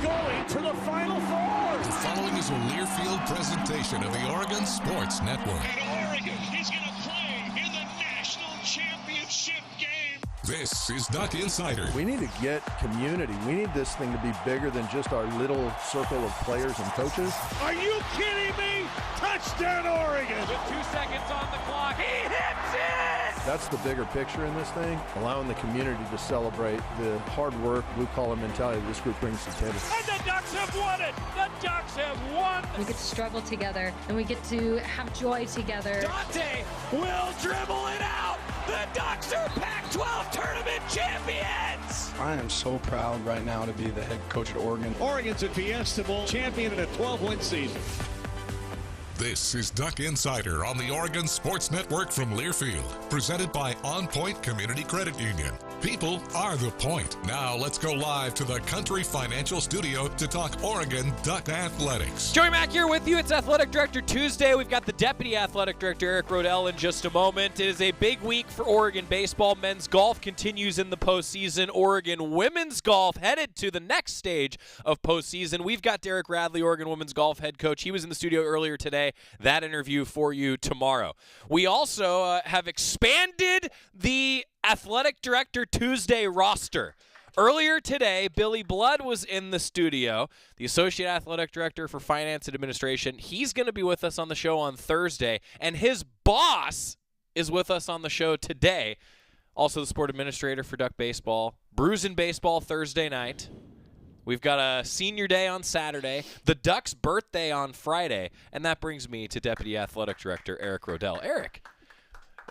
going to the Final Four. The following is a Learfield presentation of the Oregon Sports Network. And Oregon is going to play in the national championship game. This is Duck Insider. We need to get community. We need this thing to be bigger than just our little circle of players and coaches. Are you kidding me? Touchdown, Oregon. With 2 seconds on the clock, he hits it! That's the bigger picture in this thing, allowing the community to celebrate the hard work, blue-collar mentality this group brings to the table. And the Ducks have won it! The Ducks have won! We get to struggle together, and we get to have joy together. Dante will dribble it out! The Ducks are Pac-12 tournament champions! I am so proud right now to be the head coach at Oregon. Oregon's a Fiesta Bowl champion in a 12-win season. This is Duck Insider on the Oregon Sports Network from Learfield, presented by OnPoint Community Credit Union. People are the point. Now let's go live to the Country Financial Studio to talk Oregon Duck Athletics. Joey Mack here with you. It's Athletic Director Tuesday. We've got the Deputy Athletic Director Eric Roedl in just a moment. It is a big week for Oregon baseball. Men's golf continues in the postseason. Oregon women's golf headed to the next stage of postseason. We've got Derek Radley, Oregon women's golf head coach. He was in the studio earlier today. That interview for you tomorrow. We also have expanded the Athletic Director Tuesday roster. Earlier today, Billy Blood was in the studio, the Associate Athletic Director for Finance and Administration. He's going to be with us on the show on Thursday, and his boss is with us on the show today. Also the Sport Administrator for Duck Baseball. Bruising Baseball Thursday night. We've got a senior day on Saturday, the Ducks' birthday on Friday, and that brings me to Deputy Athletic Director Eric Roedl. Eric,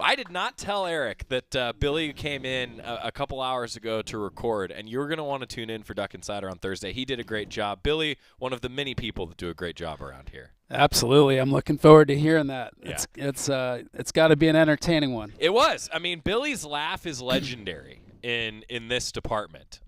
I did not tell Eric that Billy came in a couple hours ago to record, and you're going to want to tune in for Duck Insider on Thursday. He did a great job. Billy, one of the many people that do a great job around here. Absolutely. I'm looking forward to hearing that. Yeah. It's got to be an entertaining one. It was. I mean, Billy's laugh is legendary in this department.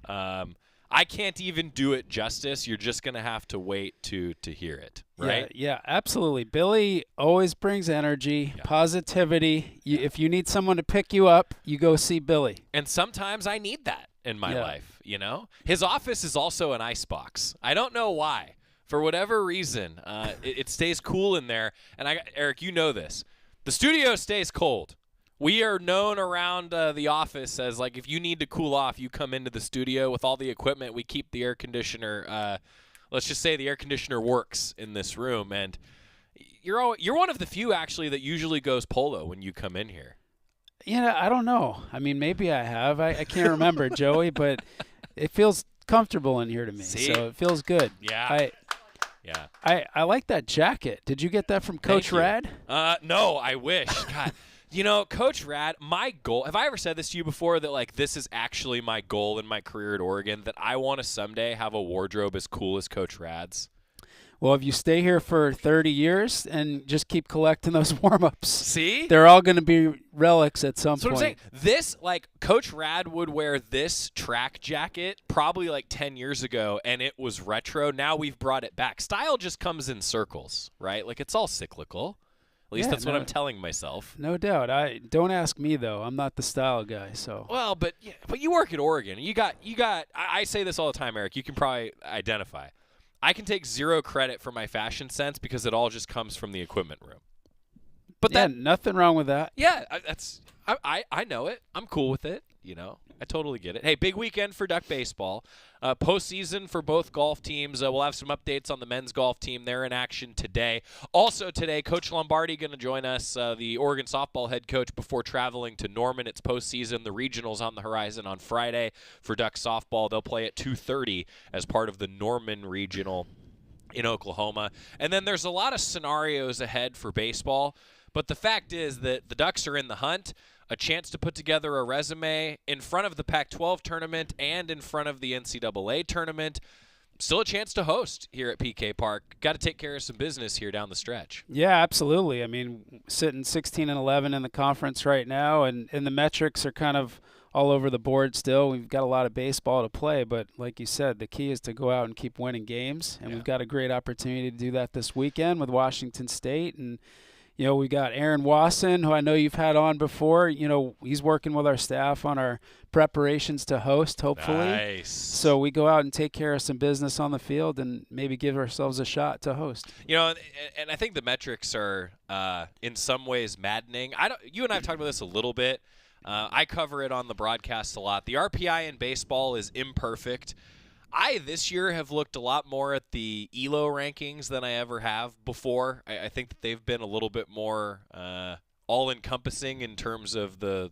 I can't even do it justice. You're just going to have to wait to hear it, right? Yeah, absolutely. Billy always brings energy, positivity. If you need someone to pick you up, you go see Billy. And sometimes I need that in my life, you know? His office is also an icebox. I don't know why. For whatever reason, it stays cool in there. And Eric, you know this. The studio stays cold. We are known around the office as, like, if you need to cool off, you come into the studio with all the equipment. We keep the air conditioner. Let's just say the air conditioner works in this room, and you're one of the few actually that usually goes polo when you come in here. Yeah, I don't know. I mean, maybe I have. I can't remember, Joey, but it feels comfortable in here to me. See? So it feels good. Yeah. I like that jacket. Did you get that from Coach Rad? No, I wish. God. You know, Coach Rad, my goal, have I ever said this to you before, that, like, this is actually my goal in my career at Oregon, that I want to someday have a wardrobe as cool as Coach Rad's? Well, if you stay here for 30 years and just keep collecting those warm-ups, see? They're all going to be relics at some That's point. what I'm saying. This, like, Coach Rad would wear this track jacket probably like 10 years ago, and it was retro. Now we've brought it back. Style just comes in circles, right? Like, it's all cyclical. At least that's what I'm telling myself. No doubt. Don't ask me though. I'm not the style guy. So. Well, but you work at Oregon. You got. I say this all the time, Eric. You can probably identify. I can take zero credit for my fashion sense because it all just comes from the equipment room. But nothing wrong with that. Yeah, I know it. I'm cool with it. You know, I totally get it. Hey, big weekend for Duck baseball. Postseason for both golf teams. We'll have some updates on the men's golf team. They're in action today. Also today, Coach Lombardi going to join us, the Oregon softball head coach, before traveling to Norman. It's postseason. The regionals on the horizon on Friday for Duck softball. They'll play at 2:30 as part of the Norman regional in Oklahoma. And then there's a lot of scenarios ahead for baseball. But the fact is that the Ducks are in the hunt. A chance to put together a resume in front of the Pac-12 tournament and in front of the NCAA tournament. Still a chance to host here at PK Park. Got to take care of some business here down the stretch. Yeah, absolutely. I mean, sitting 16-11 in the conference right now, and the metrics are kind of all over the board still. We've got a lot of baseball to play, but like you said, the key is to go out and keep winning games, and we've got a great opportunity to do that this weekend with Washington State. And We got Aaron Wasson, who I know you've had on before. He's working with our staff on our preparations to host, hopefully. Nice. So we go out and take care of some business on the field and maybe give ourselves a shot to host. And I think the metrics are in some ways maddening. You and I have talked about this a little bit. I cover it on the broadcast a lot. The RPI in baseball is imperfect. I, this year, have looked a lot more at the ELO rankings than I ever have before. I think that they've been a little bit more all-encompassing in terms of the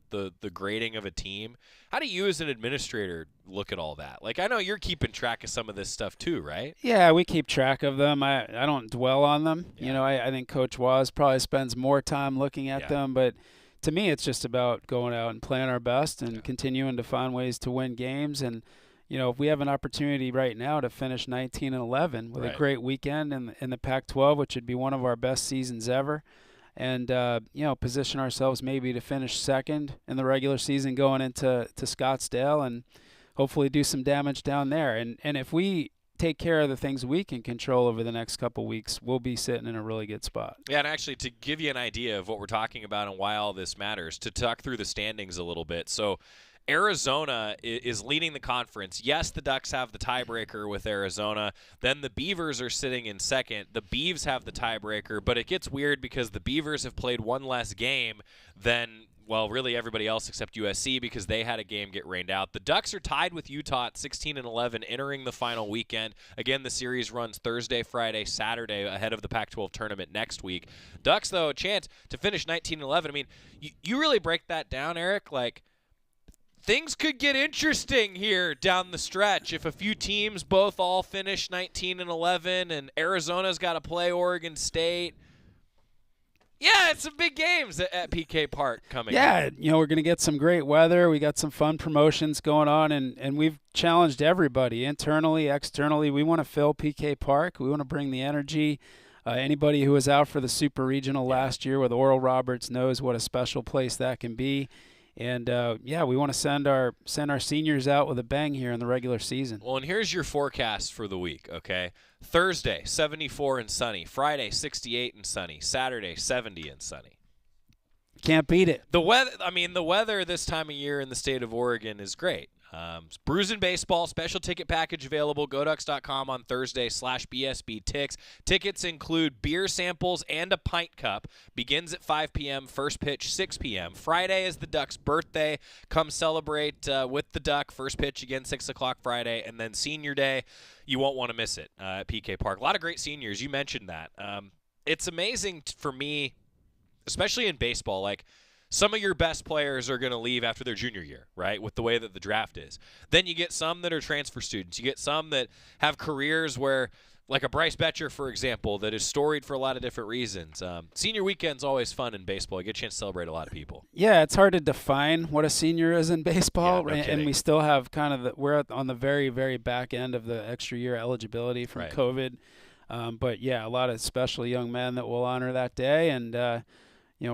grading of a team. How do you as an administrator look at all that? Like, I know you're keeping track of some of this stuff too, right? Yeah, we keep track of them. I don't dwell on them. Yeah. I think Coach Waz probably spends more time looking at them, but to me it's just about going out and playing our best and continuing to find ways to win games. And if we have an opportunity right now to finish 19-11 with a great weekend in the Pac-12, which would be one of our best seasons ever, and position ourselves maybe to finish second in the regular season going into Scottsdale and hopefully do some damage down there. And if we take care of the things we can control over the next couple weeks, we'll be sitting in a really good spot. Yeah, and actually to give you an idea of what we're talking about and why all this matters, to talk through the standings a little bit. So Arizona is leading the conference. Yes, the Ducks have the tiebreaker with Arizona. Then the Beavers are sitting in second. The Beavs have the tiebreaker, but it gets weird because the Beavers have played one less game than, well, really everybody else except USC because they had a game get rained out. The Ducks are tied with Utah at 16-11 entering the final weekend. Again, the series runs Thursday, Friday, Saturday ahead of the Pac-12 tournament next week. Ducks, though, a chance to finish 19-11. I mean, you really break that down, Eric, like, things could get interesting here down the stretch if a few teams both all finish 19-11 and Arizona's got to play Oregon State. Yeah, it's some big games at PK Park coming up. Yeah, we're going to get some great weather. We got some fun promotions going on, and we've challenged everybody, internally, externally. We want to fill PK Park. We want to bring the energy. Anybody who was out for the Super Regional last year with Oral Roberts knows what a special place that can be. And, we want to send our seniors out with a bang here in the regular season. Well, and here's your forecast for the week, okay? Thursday, 74 and sunny. Friday, 68 and sunny. Saturday, 70 and sunny. Can't beat it. The weather this time of year in the state of Oregon is great. Bruising Baseball, special ticket package available. GoDucks.com on Thursday /BSB Ticks. Tickets include beer samples and a pint cup. Begins at 5 p.m., first pitch 6 p.m. Friday is the Ducks' birthday. Come celebrate with the Duck. First pitch again 6 o'clock Friday. And then Senior Day, you won't want to miss it at PK Park. A lot of great seniors. You mentioned that. It's amazing for me, especially in baseball, like, some of your best players are going to leave after their junior year, right, with the way that the draft is. Then you get some that are transfer students. You get some that have careers where, like a Bryce Betcher, for example, that is storied for a lot of different reasons. Senior weekend's always fun in baseball. You get a chance to celebrate a lot of people. Yeah, it's hard to define what a senior is in baseball, Yeah, no kidding. And we still have we're on the very, very back end of the extra year eligibility from COVID. But, yeah, a lot of special young men that we'll honor that day, and we're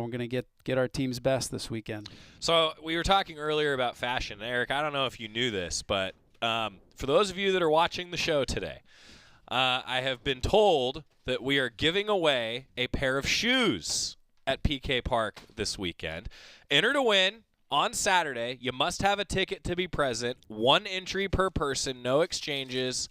going to get our team's best this weekend. So we were talking earlier about fashion. Eric, I don't know if you knew this, but for those of you that are watching the show today, I have been told that we are giving away a pair of shoes at PK Park this weekend. Enter to win on Saturday. You must have a ticket to be present. 1 entry per person, no exchanges.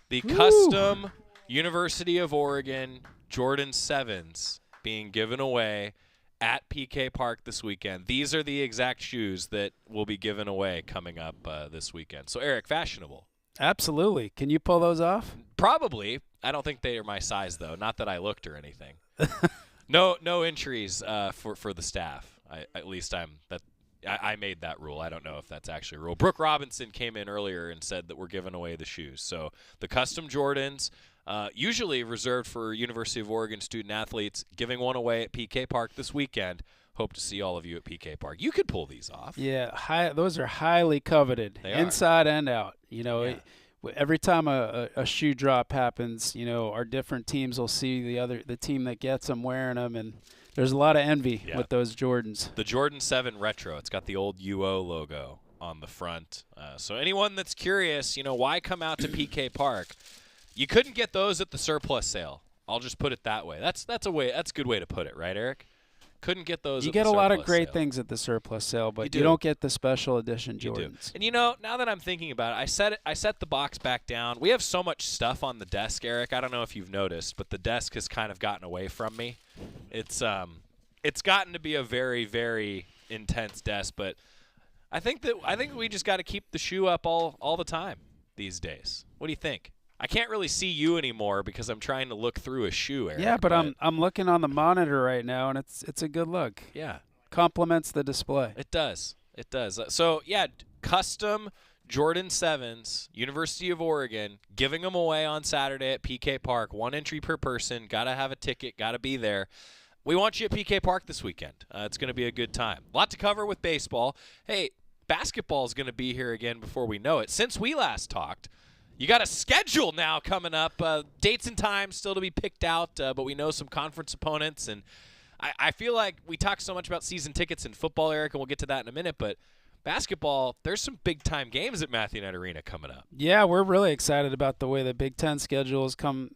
The custom University of Oregon Jordan 7s being given away at PK Park this weekend. These are the exact shoes that will be given away coming up this weekend. So, Eric, fashionable. Absolutely. Can you pull those off? Probably. I don't think they are my size, though. Not that I looked or anything. No entries for the staff. I made that rule. I don't know if that's actually a rule. Brooke Robinson came in earlier and said that we're giving away the shoes. So the custom Jordans, usually reserved for University of Oregon student athletes, giving one away at PK Park this weekend. Hope to see all of you at PK Park. You could pull these off. Yeah, those are highly coveted, inside and out. Every time a shoe drop happens, our different teams will see the team that gets them wearing them, and there's a lot of envy with those Jordans. The Jordan 7 Retro. It's got the old UO logo on the front. So anyone that's curious, why come out to PK Park? You couldn't get those at the surplus sale I'll just put it that way. That's a good way to put it, right, Eric? Couldn't get those. You get a lot of great things at the surplus sale, but you don't get the special edition Jordans. And now that I'm thinking about it, I set the box back down. We have so much stuff on the desk, Eric. I don't know if you've noticed, but the desk has kind of gotten away from me. It's gotten to be a very, very intense desk, but I think we just got to keep the shoe up all the time these days. What do you think? I can't really see you anymore because I'm trying to look through a shoe, Eric. Yeah, but I'm looking on the monitor right now, and it's a good look. Yeah. Complements the display. It does. So, yeah, custom Jordan 7s, University of Oregon, giving them away on Saturday at PK Park. 1 entry per person. Got to have a ticket. Got to be there. We want you at PK Park this weekend. It's going to be a good time. A lot to cover with baseball. Hey, basketball is going to be here again before we know it. Since we last talked, you got a schedule now coming up. Dates and times still to be picked out, but we know some conference opponents. And I feel like we talk so much about season tickets in football, Eric, and we'll get to that in a minute. But basketball, there's some big-time games at Matthew Knight Arena coming up. Yeah, we're really excited about the way the Big Ten schedules come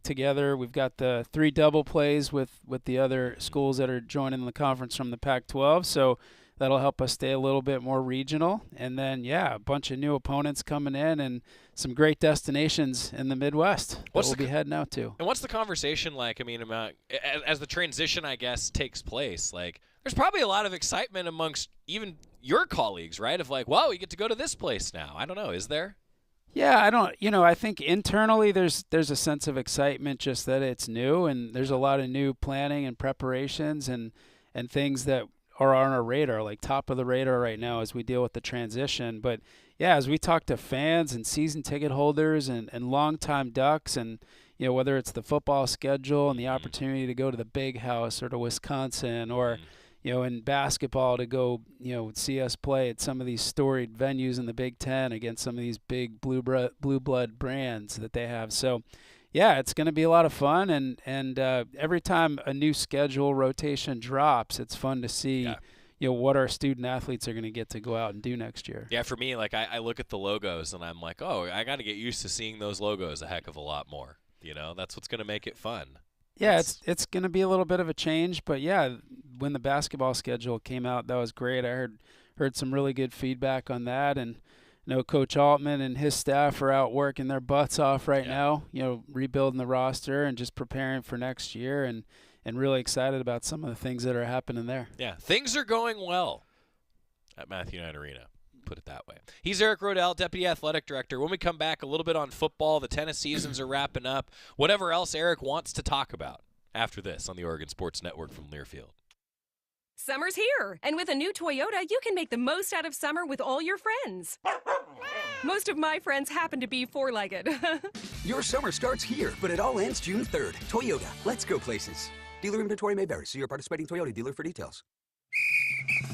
together. We've got the 3 double plays with the other schools that are joining the conference from the Pac-12. So that'll help us stay a little bit more regional. And then, a bunch of new opponents coming in and some great destinations in the Midwest that we'll be heading out to. And what's the conversation like? I mean, as the transition, I guess, takes place, like there's probably a lot of excitement amongst even your colleagues, right? Of like, wow, we get to go to this place now. I don't know. Is there? Yeah, I think internally there's a sense of excitement just that it's new, and there's a lot of new planning and preparations and things that are on our radar, like top of the radar right now as we deal with the transition. But yeah, as we talk to fans and season ticket holders and longtime Ducks, and whether it's the football schedule and the opportunity to go to the Big House or to Wisconsin, or in basketball to go see us play at some of these storied venues in the Big Ten against some of these big blue blood brands that they have. So yeah, it's going to be a lot of fun, and every time a new schedule rotation drops, it's fun to see what our student athletes are going to get to go out and do next year. Yeah, for me, like I look at the logos and I'm like, oh, I got to get used to seeing those logos a heck of a lot more. That's what's going to make it fun. Yeah, it's going to be a little bit of a change, but yeah, when the basketball schedule came out, that was great. I heard some really good feedback on that, and Coach Altman and his staff are out working their butts off right now, rebuilding the roster and just preparing for next year, and really excited about some of the things that are happening there. Yeah, things are going well at Matthew Knight Arena, put it that way. He's Eric Roedl, Deputy Athletic Director. When we come back, a little bit on football. The tennis seasons are wrapping up. Whatever else Eric wants to talk about after this on the Oregon Sports Network from Learfield. Summer's here, and with a new Toyota, you can make the most out of summer with all your friends. Most of my friends happen to be four-legged. Your summer starts here, but it all ends June 3rd. Toyota, let's go places. Dealer inventory may vary. See your participating Toyota dealer for details.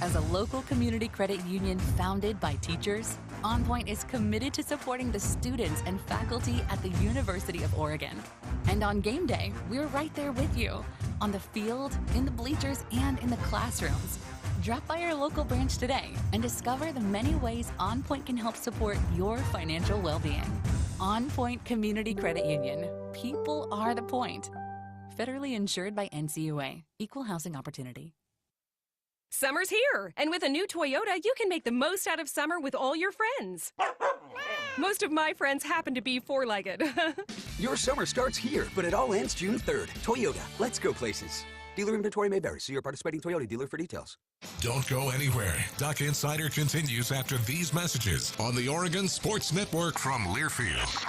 As a local community credit union founded by teachers, OnPoint is committed to supporting the students and faculty at the University of Oregon. And on game day, we're right there with you, on the field, in the bleachers, and in the classrooms. Drop by our local branch today and discover the many ways OnPoint can help support your financial well-being. OnPoint Community Credit Union. People are the point. Federally insured by NCAA. Equal housing opportunity. Summer's here, and with a new Toyota, you can make the most out of summer with all your friends. Most of my friends happen to be four-legged. Your summer starts here, but it all ends June 3rd. Toyota, let's go places. Dealer inventory may vary. See your participating Toyota dealer for details. Don't go anywhere. Duck Insider continues after these messages on the Oregon Sports Network from Learfield.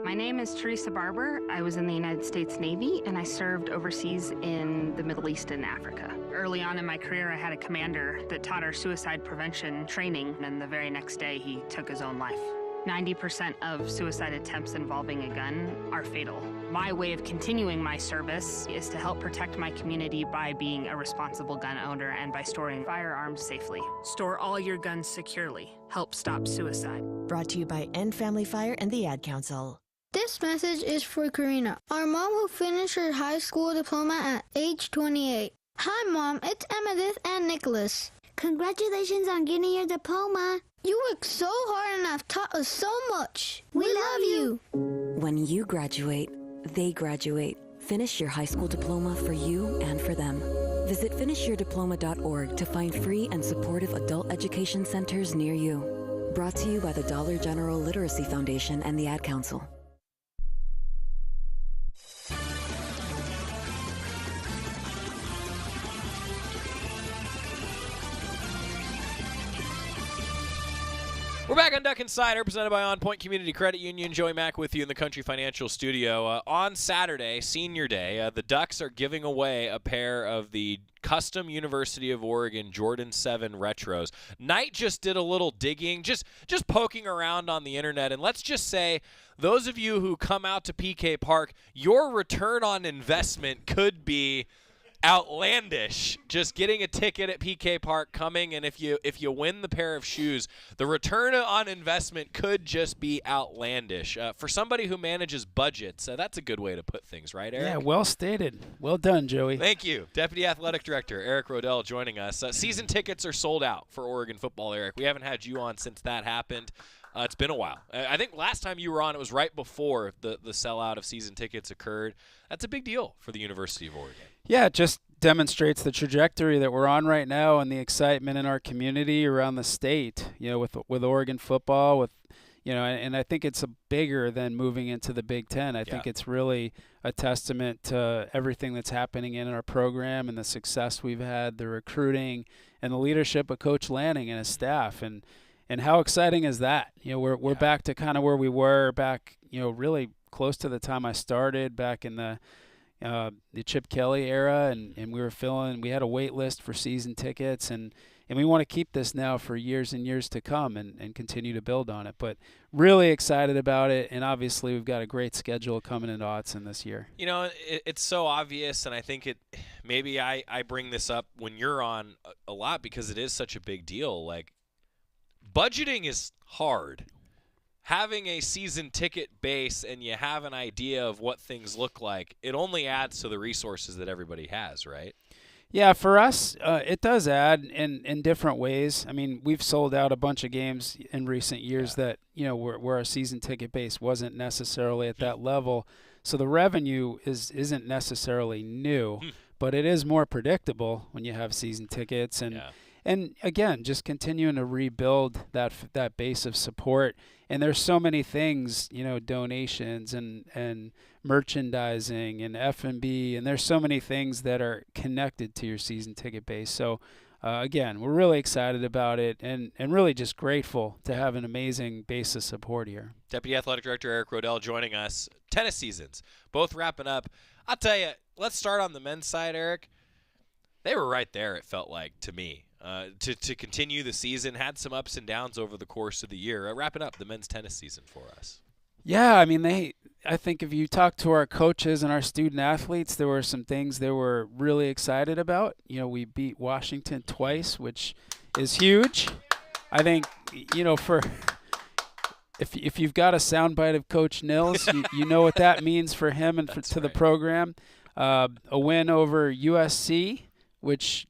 My name is Teresa Barber. I was in the United States Navy, and I served overseas in the Middle East and Africa. Early on in my career, I had a commander that taught our suicide prevention training, and the very next day, he took his own life. 90% of suicide attempts involving a gun are fatal. My way of continuing my service is to help protect my community by being a responsible gun owner and by storing firearms safely. Store all your guns securely. Help stop suicide. Brought to you by End Family Fire and the Ad Council. This message is for Karina, our mom who finished her high school diploma at age 28. Hi, Mom. It's Emmettith and Nicholas. Congratulations on getting your diploma. You work so hard and have taught us so much. We love you. When you graduate, they graduate. Finish your high school diploma for you and for them. Visit finishyourdiploma.org to find free and supportive adult education centers near you. Brought to you by the Dollar General Literacy Foundation and the Ad Council. We're back on Duck Insider, presented by OnPoint Community Credit Union. Joey Mack with you in the Country Financial Studio. On Saturday, Senior Day, the Ducks are giving away a pair of the custom University of Oregon Jordan 7 Retros. Knight just did a little digging, just poking around on the internet, and let's just say, those of you who come out to PK Park, your return on investment could be outlandish. Just getting a ticket at PK Park, coming, and if you win the pair of shoes, the return on investment could just be outlandish. For somebody who manages budgets, that's a good way to put things, right, Eric? Yeah, well stated. Well done, Joey. Thank you. Deputy Athletic Director Eric Roedl joining us. Season tickets are sold out for Oregon football, Eric. We haven't had you on since that happened. It's been a while. I think last time you were on, it was right before the sellout of season tickets occurred. That's a big deal for the University of Oregon. Yeah, it just demonstrates the trajectory that we're on right now and the excitement in our community around the state, with Oregon football, and I think it's bigger than moving into the Big Ten. I think it's really a testament to everything that's happening in our program and the success we've had, the recruiting, and the leadership of Coach Lanning and his staff. And how exciting is that? We're back to kind of where we were back, really close to the time I started back in the Chip Kelly era, and we had a wait list for season tickets, and we want to keep this now for years and years to come and continue to build on it. But really excited about it, and obviously we've got a great schedule coming into Autzen this year. It's so obvious, and I think maybe I bring this up when you're on a lot because it is such a big deal. Like, budgeting is hard. Having a season ticket base and you have an idea of what things look like, it only adds to the resources that everybody has, right? Yeah, for us, it does add in different ways. I mean, we've sold out a bunch of games in recent years that, where our season ticket base wasn't necessarily at that level. So the revenue isn't necessarily new, but it is more predictable when you have season tickets. And again, just continuing to rebuild that base of support. And there's so many things, donations and merchandising and F&B, and there's so many things that are connected to your season ticket base. So, again, we're really excited about it and really just grateful to have an amazing base of support here. Deputy Athletic Director Eric Roedl joining us. Tennis seasons, both wrapping up. I'll tell you, let's start on the men's side, Eric. They were right there, it felt like, to me. To continue the season, had some ups and downs over the course of the year. Wrapping up the men's tennis season for us. Yeah, I mean, I think if you talk to our coaches and our student athletes, there were some things they were really excited about. We beat Washington twice, which is huge. I think, for if you've got a soundbite of Coach Nils, you know what that means for him and to the program. A win over USC, which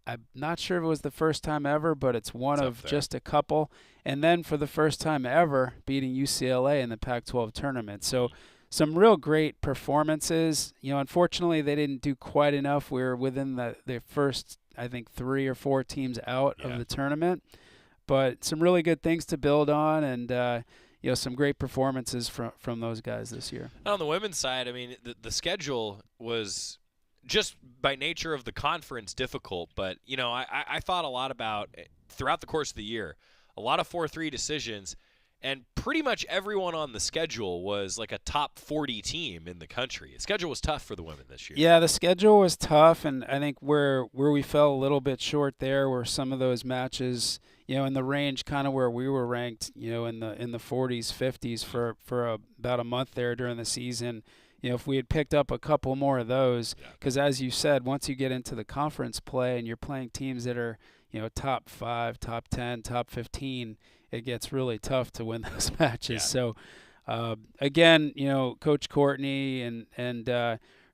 I'm not sure if it was the first time ever, but it's one of just a couple. And then for the first time ever, beating UCLA in the Pac-12 tournament. So some real great performances. Unfortunately, they didn't do quite enough. We were within the first, I think, 3 or 4 teams out of the tournament. But some really good things to build on, and some great performances from those guys this year. On the women's side, I mean, the schedule was just by nature of the conference difficult, but I thought a lot about throughout the course of the year, a lot of 4-3 decisions, and pretty much everyone on the schedule was like a top 40 team in the country. The schedule was tough for the women this year. Yeah, the schedule was tough, and I think where we fell a little bit short there were some of those matches, in the range kind of where we were ranked, in the 40s, 50s for about a month there during the season. If we had picked up a couple more of those, because as you said, once you get into the conference play and you're playing teams that are, top 5, top 10, top 15, it gets really tough to win those matches. So, again, Coach Courtney and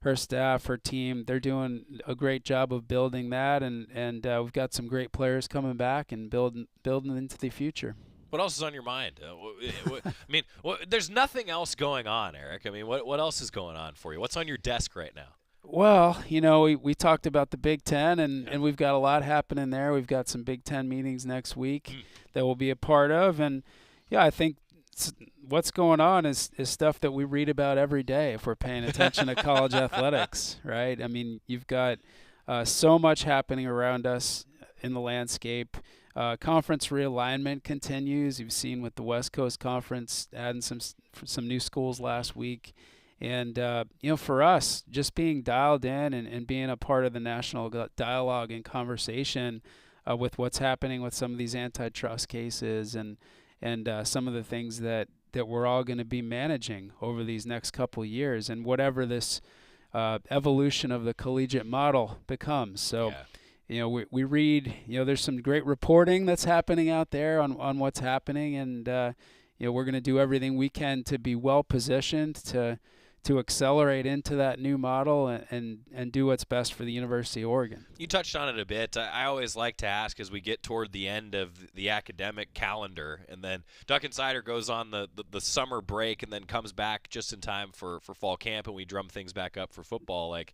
her staff, her team, they're doing a great job of building that, and we've got some great players coming back and building into the future. What else is on your mind? I mean, there's nothing else going on, Eric. I mean, what else is going on for you? What's on your desk right now? Well, we talked about the Big Ten, and we've got a lot happening there. We've got some Big Ten meetings next week that we'll be a part of. And, yeah, I think what's going on is stuff that we read about every day if we're paying attention to college athletics, right? I mean, you've got so much happening around us in the landscape. Conference realignment continues. You've seen with the West Coast Conference adding some new schools last week. And, for us, just being dialed in and being a part of the national dialogue and conversation with what's happening with some of these antitrust cases and some of the things that we're all going to be managing over these next couple of years and whatever this evolution of the collegiate model becomes. So, we read, there's some great reporting that's happening out there on what's happening, and, we're going to do everything we can to be well positioned to accelerate into that new model and do what's best for the University of Oregon. You touched on it a bit. I always like to ask as we get toward the end of the academic calendar, and then Duck Insider goes on the summer break and then comes back just in time for fall camp, and we drum things back up for football. Like,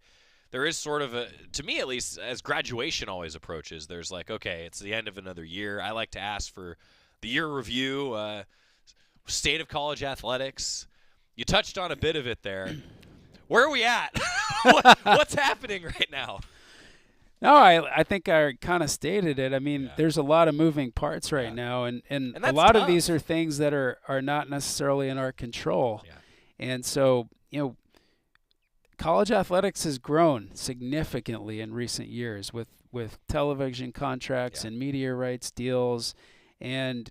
there is sort of to me at least, as graduation always approaches, there's like, okay, it's the end of another year. I like to ask for the year review, state of college athletics. You touched on a bit of it there. Where are we at? What's happening right now? No, I think I kind of stated it. I mean, there's a lot of moving parts right now, and a lot of these are things that are not necessarily in our control. Yeah. And so, college athletics has grown significantly in recent years with television contracts and media rights deals, and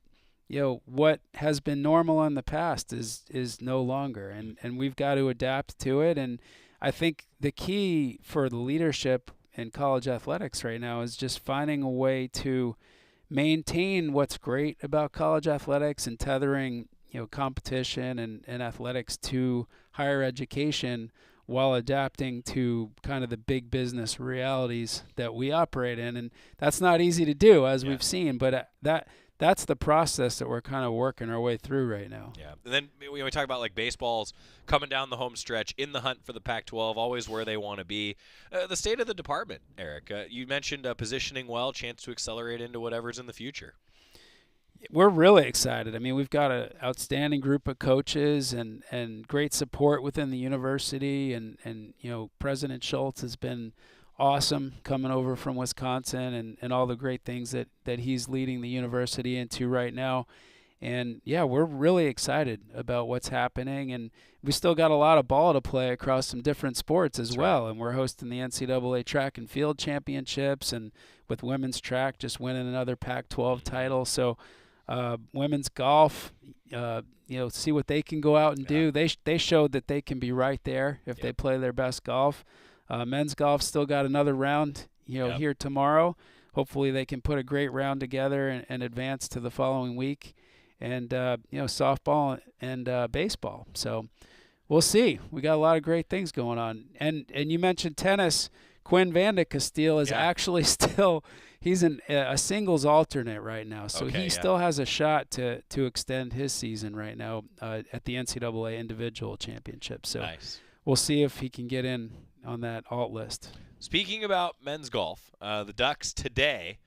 what has been normal in the past is no longer, and we've got to adapt to it. And I think the key for the leadership in college athletics right now is just finding a way to maintain what's great about college athletics and tethering, competition and athletics to higher education while adapting to kind of the big business realities that we operate in. And that's not easy to do, as we've seen, but that's the process that we're kind of working our way through right now. Yeah. And then we talk about like baseball's coming down the home stretch in the hunt for the Pac-12, always where they want to be. The state of the department, Eric, you mentioned positioning well, chance to accelerate into whatever's in the future. We're really excited. I mean, we've got an outstanding group of coaches and great support within the university. And President Schultz has been awesome coming over from Wisconsin and all the great things that he's leading the university into right now. And, we're really excited about what's happening. And we still got a lot of ball to play across some different sports as well. And we're hosting the NCAA Track and Field Championships, and with women's track just winning another Pac-12 title. So women's golf, see what they can go out and do. They showed that they can be right there if they play their best golf. Men's golf still got another round, here tomorrow. Hopefully they can put a great round together and advance to the following week. And, softball and baseball. So we'll see. We got a lot of great things going on. And you mentioned tennis. Quinn Vanda Castile is actually still – he's a singles alternate right now. So he still has a shot to extend his season right now at the NCAA Individual Championship. So we'll see if he can get in on that alt list. Speaking about men's golf, the Ducks today,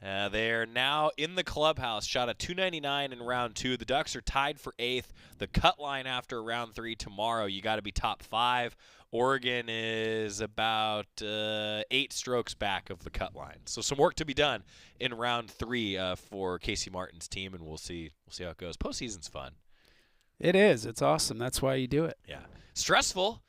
they're now in the clubhouse, shot a 299 in round 2. The Ducks are tied for 8th. The cut line after round 3 tomorrow, you got to be top 5. Oregon is about 8 strokes back of the cut line. So some work to be done in round 3 for Casey Martin's team, and we'll see how it goes. Postseason's fun. It is. It's awesome. That's why you do it. Yeah. Stressful.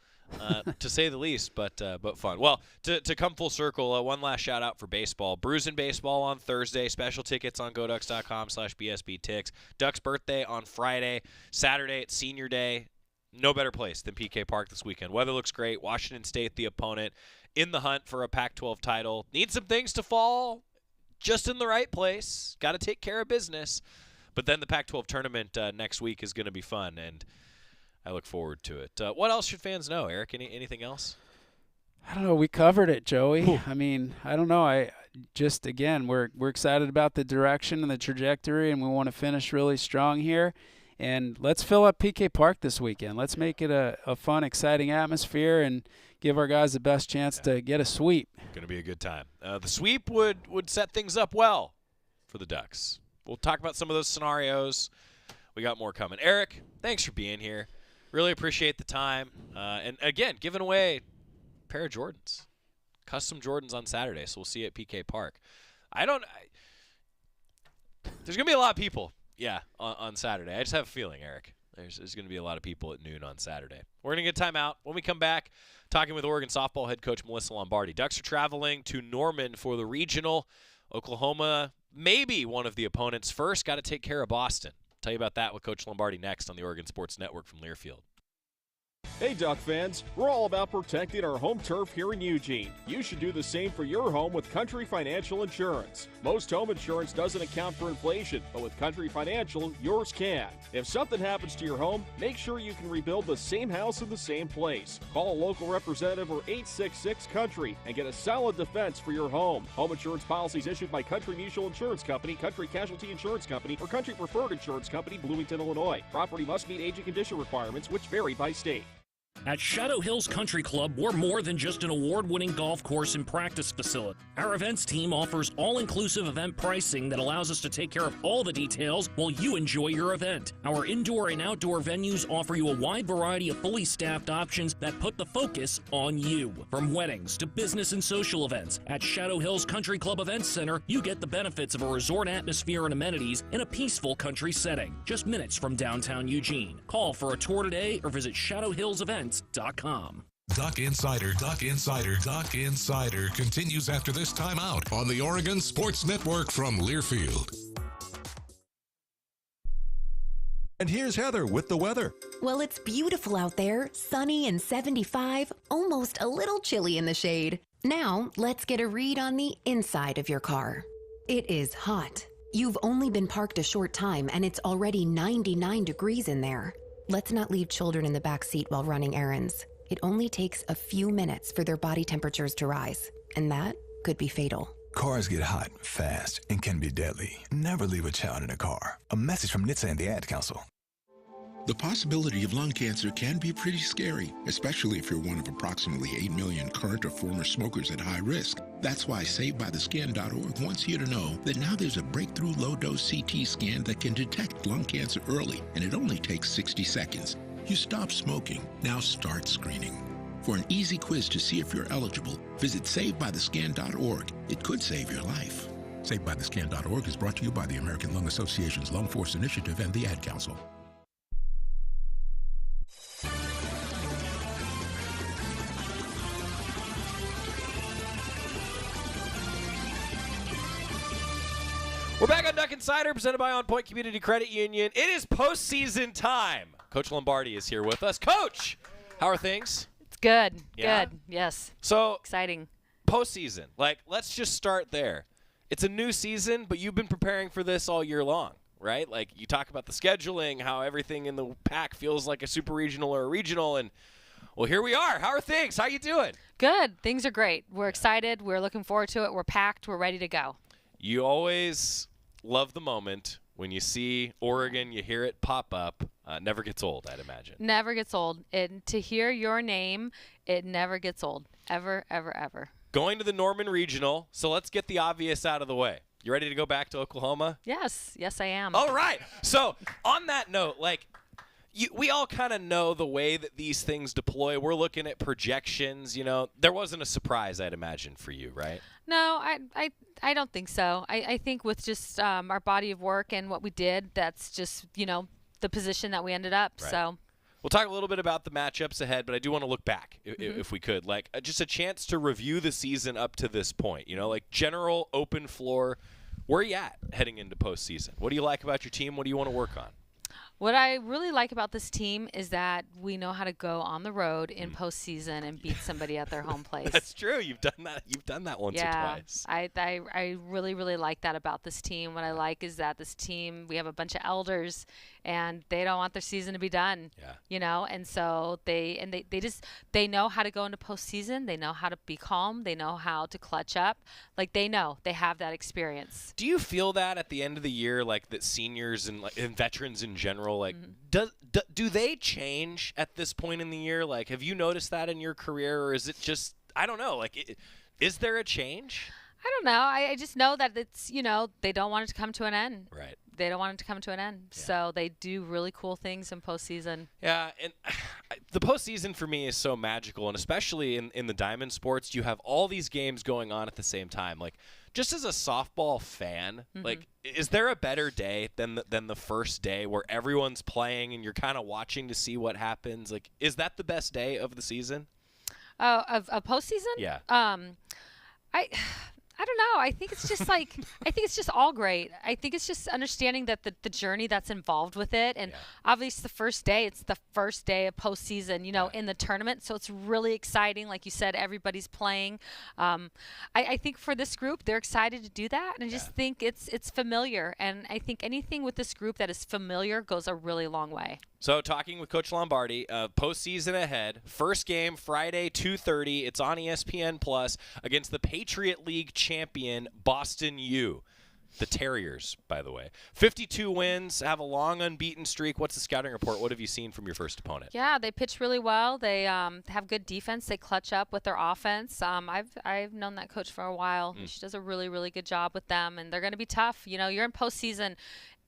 To say the least, but fun. Well, to come full circle, one last shout out for baseball. Bruising Baseball on Thursday. Special tickets on goducks.com/BSBTix. Ducks birthday on Friday. Saturday, it's senior day. No better place than PK Park this weekend. Weather looks great. Washington State, the opponent, in the hunt for a Pac-12 title. Need some things to fall just in the right place. Got to take care of business. But then the Pac-12 tournament next week is going to be fun. And I look forward to it. What else should fans know, Eric? Anything else? I don't know. We covered it, Joey. Ooh. I mean, I don't know. Again, we're excited about the direction and the trajectory, and we want to finish really strong here. And let's fill up PK Park this weekend. Let's make it a fun, exciting atmosphere and give our guys the best chance to get a sweep. Going to be a good time. The sweep would set things up well for the Ducks. We'll talk about some of those scenarios. We got more coming. Eric, thanks for being here. Really appreciate the time. And, again, giving away a pair of Jordans. Custom Jordans on Saturday, so we'll see you at PK Park. There's going to be a lot of people. Yeah, on Saturday. I just have a feeling, Eric. There's going to be a lot of people at noon on Saturday. We're going to get time out. When we come back, talking with Oregon softball head coach Melyssa Lombardi. Ducks are traveling to Norman for the regional. Oklahoma, maybe one of the opponents first. Got to take care of Boston. Tell you about that with Coach Lombardi next on the Oregon Sports Network from Learfield. Hey Duck fans, we're all about protecting our home turf here in Eugene. You should do the same for your home with Country Financial Insurance. Most home insurance doesn't account for inflation, but with Country Financial, yours can. If something happens to your home, make sure you can rebuild the same house in the same place. Call a local representative or 866-COUNTRY and get a solid defense for your home. Home insurance policies issued by Country Mutual Insurance Company, Country Casualty Insurance Company, or Country Preferred Insurance Company, Bloomington, Illinois. Property must meet age and condition requirements, which vary by state. At Shadow Hills Country Club, we're more than just an award-winning golf course and practice facility. Our events team offers all-inclusive event pricing that allows us to take care of all the details while you enjoy your event. Our indoor and outdoor venues offer you a wide variety of fully staffed options that put the focus on you. From weddings to business and social events, at Shadow Hills Country Club Events Center, you get the benefits of a resort atmosphere and amenities in a peaceful country setting, just minutes from downtown Eugene. Call for a tour today or visit shadowhillsevents.com. Duck Insider continues after this timeout on the Oregon Sports Network from Learfield. And here's Heather with the weather. Well, it's beautiful out there, sunny and 75, almost a little chilly in the shade. Now, let's get a read on the inside of your car. It is hot. You've only been parked a short time and it's already 99 degrees in there. Let's not leave children in the back seat while running errands. It only takes a few minutes for their body temperatures to rise, and that could be fatal. Cars get hot, fast, and can be deadly. Never leave a child in a car. A message from NHTSA and the Ad Council. The possibility of lung cancer can be pretty scary, especially if you're one of approximately 8 million current or former smokers at high risk. That's why SaveByTheScan.org wants you to know that now there's a breakthrough low-dose CT scan that can detect lung cancer early, and it only takes 60 seconds. You stop smoking, now start screening. For an easy quiz to see if you're eligible, visit SaveByTheScan.org. It could save your life. SaveByTheScan.org is brought to you by the American Lung Association's Lung Force Initiative and the Ad Council. We're back on Duck Insider, presented by OnPoint Community Credit Union. It is postseason time. Coach Lombardi is here with us. Coach, how are things? It's good. Yeah? Good. Yes. So exciting. Postseason. Let's just start there. It's a new season, but you've been preparing for this all year long, right? You talk about the scheduling, how everything in the pack feels like a super regional or a regional, and well, here we are. How are things? How you doing? Good. Things are great. We're excited. We're looking forward to it. We're packed. We're ready to go. You always love the moment when you see Oregon, you hear it pop up. Never gets old, I'd imagine. Never gets old. And to hear your name, it never gets old. Ever, ever, ever. Going to the Norman Regional, so let's get the obvious out of the way. You ready to go back to Oklahoma? Yes. Yes, I am. All right. So on that note, we all kind of know the way that these things deploy. We're looking at projections. There wasn't a surprise, I'd imagine, for you, right? No, I don't think so. I think with just our body of work and what we did, that's just, the position that we ended up. Right. So we'll talk a little bit about the matchups ahead, but I do want to look back if we could. Just a chance to review the season up to this point, general open floor. Where are you at heading into postseason? What do you like about your team? What do you want to work on? What I really like about this team is that we know how to go on the road in postseason and beat somebody at their home place. That's true. You've done that. You've done that once or twice. I really, really like that about this team. What I like is that this team, we have a bunch of elders, and they don't want their season to be done. Yeah. You know, and so they they know how to go into postseason. They know how to be calm. They know how to clutch up. Like they have that experience. Do you feel that at the end of the year, like that seniors and veterans in general? Like, do they change at this point in the year? Like, have you noticed that in your career, or is it just, I don't know, like, is there a change? I don't know. I just know that it's, they don't want it to come to an end. Right. They don't want it to come to an end. Yeah. So they do really cool things in postseason. Yeah, and the postseason for me is so magical, and especially in the diamond sports, you have all these games going on at the same time. Like, just as a softball fan, like, is there a better day than the first day where everyone's playing and you're kind of watching to see what happens? Like, is that the best day of the season? Of postseason? Yeah. I don't know. I think it's just like, I think it's just all great. I think it's just understanding that the journey that's involved with it. And obviously the first day, it's the first day of postseason, in the tournament. So it's really exciting. Like you said, everybody's playing. I think for this group, they're excited to do that. And I just think it's familiar. And I think anything with this group that is familiar goes a really long way. So talking with Coach Lombardi, postseason ahead. First game Friday, 2:30. It's on ESPN Plus against the Patriot League champion Boston U. The Terriers, by the way. 52 wins, have a long unbeaten streak. What's the scouting report? What have you seen from your first opponent? Yeah, they pitch really well. They have good defense. They clutch up with their offense. I've known that coach for a while. She does a really, really good job with them, and they're going to be tough. You're in postseason.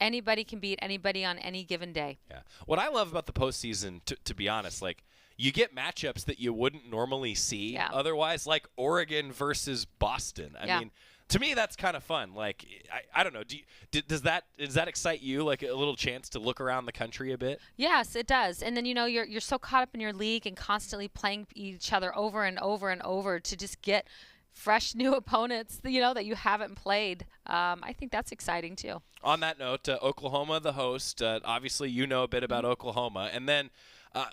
Anybody can beat anybody on any given day. Yeah. What I love about the postseason, to be honest, like, you get matchups that you wouldn't normally see otherwise, like Oregon versus Boston. I mean, to me, that's kind of fun. Like, I don't know. Does that excite you? Like a little chance to look around the country a bit? Yes, it does. And then you're so caught up in your league and constantly playing each other over and over and over to just get fresh new opponents, that you haven't played. I think that's exciting too. On that note, Oklahoma, the host. Obviously, you know a bit about Oklahoma, and then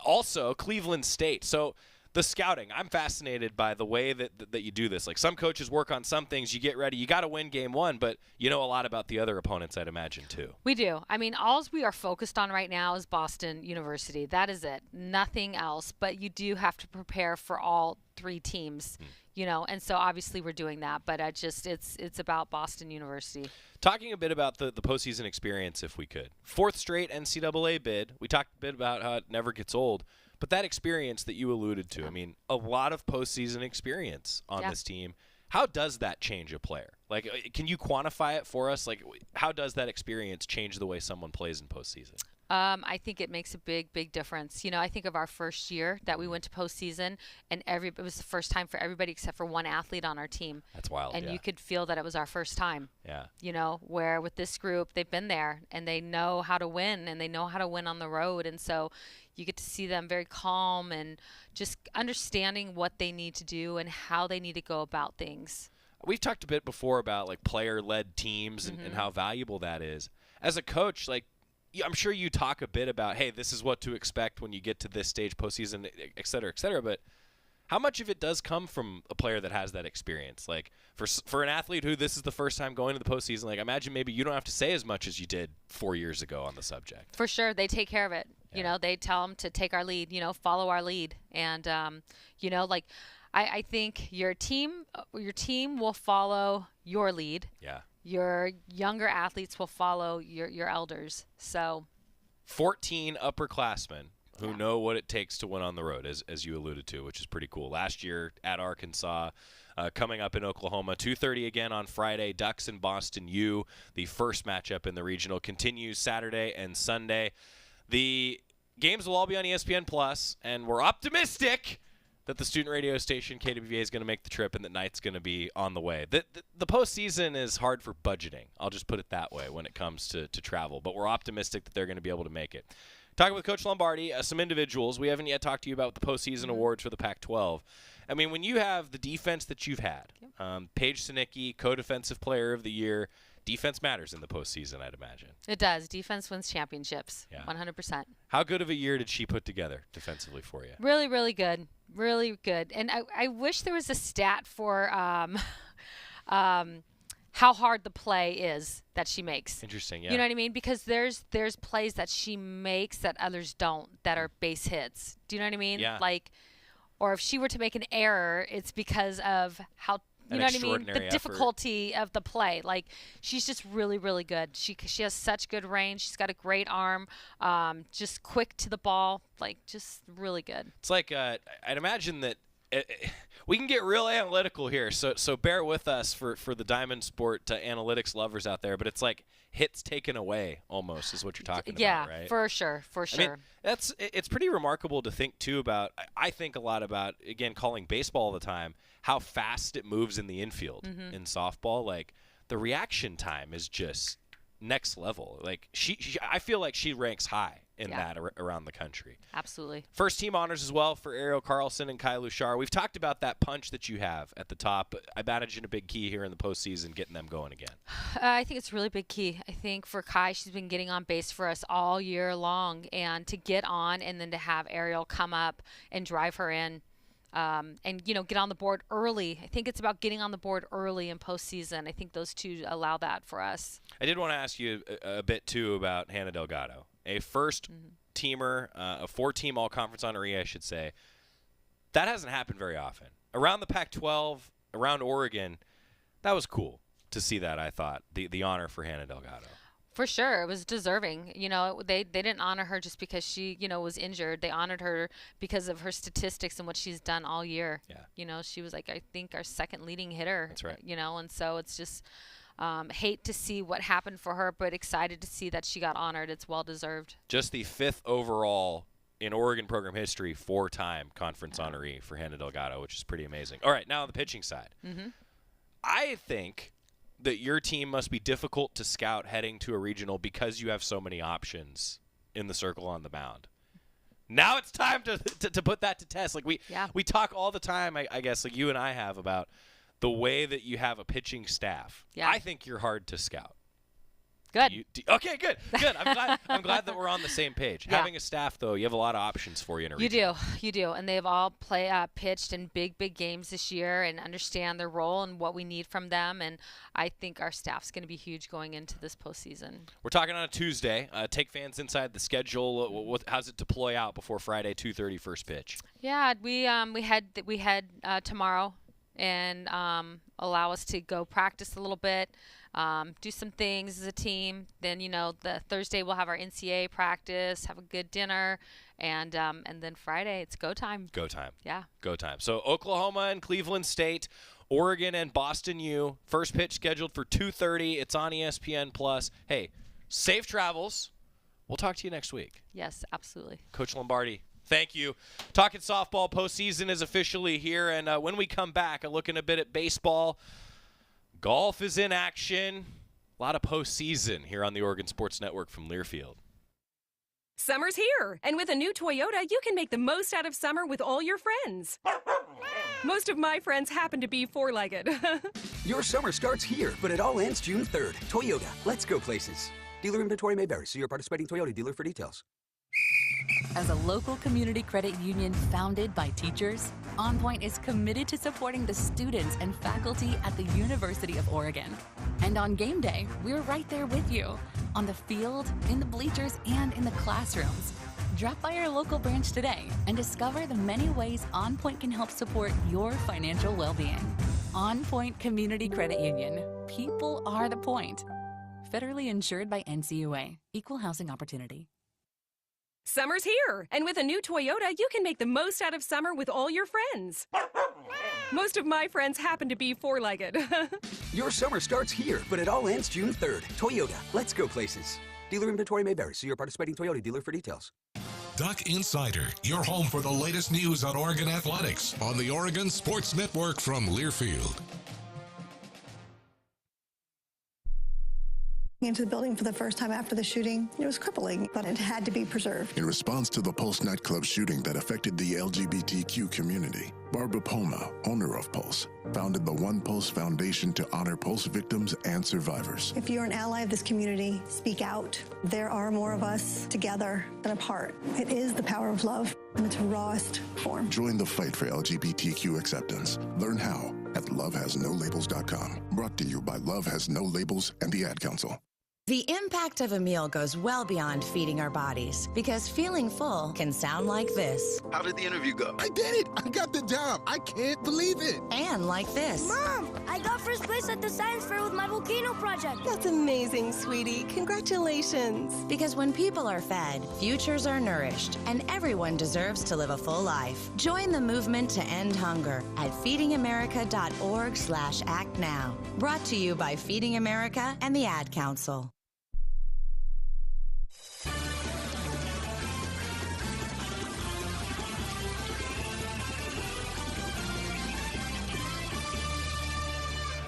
also Cleveland State. So the scouting, I'm fascinated by the way that you do this. Like, some coaches work on some things. You get ready. You got to win game one, but you know a lot about the other opponents, I'd imagine, too. We do. I mean, all we are focused on right now is Boston University. That is it. Nothing else. But you do have to prepare for all three teams, and so obviously we're doing that. But it's about Boston University. Talking a bit about the postseason experience, if we could. 4th straight NCAA bid. We talked a bit about how it never gets old. But that experience that you alluded to, I mean, a lot of postseason experience on this team. How does that change a player? Like, can you quantify it for us? Like, how does that experience change the way someone plays in postseason? I think it makes a big, big difference. I think of our first year that we went to postseason, and it was the first time for everybody except for one athlete on our team. That's wild. And you could feel that it was our first time. Yeah. Where with this group, they've been there, and they know how to win, and they know how to win on the road. And so you get to see them very calm and just understanding what they need to do and how they need to go about things. We've talked a bit before about, like, player-led teams and how valuable that is. As a coach, like, I'm sure you talk a bit about, hey, this is what to expect when you get to this stage, postseason, et cetera, but how much of it does come from a player that has that experience? Like, for an athlete who this is the first time going to the postseason, like, imagine maybe you don't have to say as much as you did 4 years ago on the subject. For sure. They take care of it. Yeah. They tell them to take our lead, follow our lead. And, I think your team will follow your lead. Yeah. Your younger athletes will follow your elders. So 14 upperclassmen who know what it takes to win on the road, as you alluded to, which is pretty cool. Last year at Arkansas, coming up in Oklahoma, 2:30 again on Friday, Ducks and Boston U. The first matchup in the regional continues Saturday and Sunday. The games will all be on ESPN Plus, and we're optimistic that the student radio station KWVA is going to make the trip and that Knight's going to be on the way. The postseason is hard for budgeting. I'll just put it that way when it comes to travel. But we're optimistic that they're going to be able to make it. Talking with Coach Lombardi, some individuals. We haven't yet talked to you about the postseason awards for the Pac-12. I mean, when you have the defense that you've had, Paige Sinicki, co-defensive player of the year, defense matters in the postseason, I'd imagine. It does. Defense wins championships. Yeah. 100%. How good of a year did she put together defensively for you? Really, really good. Really good. And I wish there was a stat for how hard the play is that she makes. Interesting, yeah. You know what I mean? Because there's plays that she makes that others don't, that are base hits. Do you know what I mean? Yeah. Like, or if she were to make an error, it's because of how, you know what I mean? The difficulty of the play. Like, she's just really, really good. She has such good range. She's got a great arm, just quick to the ball, like, just really good. It's like, I'd imagine that we can get real analytical here, so bear with us for the Diamond Sport analytics lovers out there, but it's like hits taken away almost is what you're talking about, right? Yeah, for sure. I mean, it's pretty remarkable to think, too, about. I think a lot about, again, calling baseball all the time, how fast it moves in the infield in softball. Like, the reaction time is just next level. Like, I feel like she ranks high in that around the country. Absolutely. First team honors as well for Ariel Carlson and Kai Lushar. We've talked about that punch that you have at the top. I imagine a big key here in the postseason, getting them going again. I think it's a really big key. I think for Kai, she's been getting on base for us all year long, and to get on and then to have Ariel come up and drive her in. And, get on the board early. I think it's about getting on the board early in postseason. I think those two allow that for us. I did want to ask you a bit, too, about Hannah Delgado. A first-teamer, a four-team all-conference honoree, I should say. That hasn't happened very often. Around the Pac-12, around Oregon, that was cool to see that, I thought, the honor for Hannah Delgado. For sure. It was deserving. They didn't honor her just because she, was injured. They honored her because of her statistics and what she's done all year. Yeah. She was, I think, our second leading hitter. That's right. And so it's just hate to see what happened for her, but excited to see that she got honored. It's well-deserved. Just the 5th overall in Oregon program history, 4-time conference honoree for Hannah Delgado, which is pretty amazing. All right, now on the pitching side. I think that your team must be difficult to scout heading to a regional because you have so many options in the circle on the mound. Now it's time to put that to test. Like we talk all the time, I guess, like you and I have, about the way that you have a pitching staff. Yeah. I think you're hard to scout. Good. Okay, good. I'm glad that we're on the same page. Yeah. Having a staff, though, you have a lot of options for you in a region. You do, and they've all pitched in big games this year and understand their role and what we need from them. And I think our staff's going to be huge going into this postseason. We're talking on a Tuesday. Take fans inside the schedule. How's it deploy out before Friday 2:30 first pitch? Yeah, we head tomorrow and allow us to go practice a little bit. Do some things as a team. Then, the Thursday we'll have our NCAA practice, have a good dinner, and then Friday it's go time. Go time. Yeah. Go time. So Oklahoma and Cleveland State, Oregon and Boston U. First pitch scheduled for 2:30. It's on ESPN+. Hey, safe travels. We'll talk to you next week. Yes, absolutely. Coach Lombardi, thank you. Talking softball, postseason is officially here, and when we come back, I'm looking a bit at baseball. Golf is in action. A lot of postseason here on the Oregon Sports Network from Learfield. Summer's here, and with a new Toyota, you can make the most out of summer with all your friends. Most of my friends happen to be four-legged. Your summer starts here, but it all ends June 3rd. Toyota, let's go places. Dealer inventory may vary. See your participating Toyota dealer for details. As a local community credit union founded by teachers, OnPoint is committed to supporting the students and faculty at the University of Oregon. And on game day, we're right there with you, on the field, in the bleachers, and in the classrooms. Drop by our local branch today and discover the many ways OnPoint can help support your financial well-being. OnPoint Community Credit Union. People are the point. Federally insured by NCAA. Equal housing opportunity. Summer's here, and with a new Toyota, you can make the most out of summer with all your friends. Most of my friends happen to be four-legged. Your summer starts here, but it all ends June 3rd. Toyota, let's go places. Dealer inventory may vary. See your participating Toyota dealer for details. Duck Insider, your home for the latest news on Oregon athletics on the Oregon Sports Network from Learfield. Into the building for the first time after the shooting. It was crippling, but it had to be preserved. In response to the Pulse nightclub shooting that affected the LGBTQ community, Barbara Poma, owner of Pulse, founded the One Pulse Foundation to honor Pulse victims and survivors. If you're an ally of this community, speak out. There are more of us together than apart. It is the power of love in its rawest form. Join the fight for LGBTQ acceptance. Learn how at lovehasnolabels.com. Brought to you by Love Has No Labels and the Ad Council. The impact of a meal goes well beyond feeding our bodies, because feeling full can sound like this. How did the interview go? I did it! I got the job! I can't believe it! And like this. Mom, I got first place at the science fair with my volcano project. That's amazing, sweetie. Congratulations. Because when people are fed, futures are nourished, and everyone deserves to live a full life. Join the movement to end hunger at feedingamerica.org/act now. Brought to you by Feeding America and the Ad Council.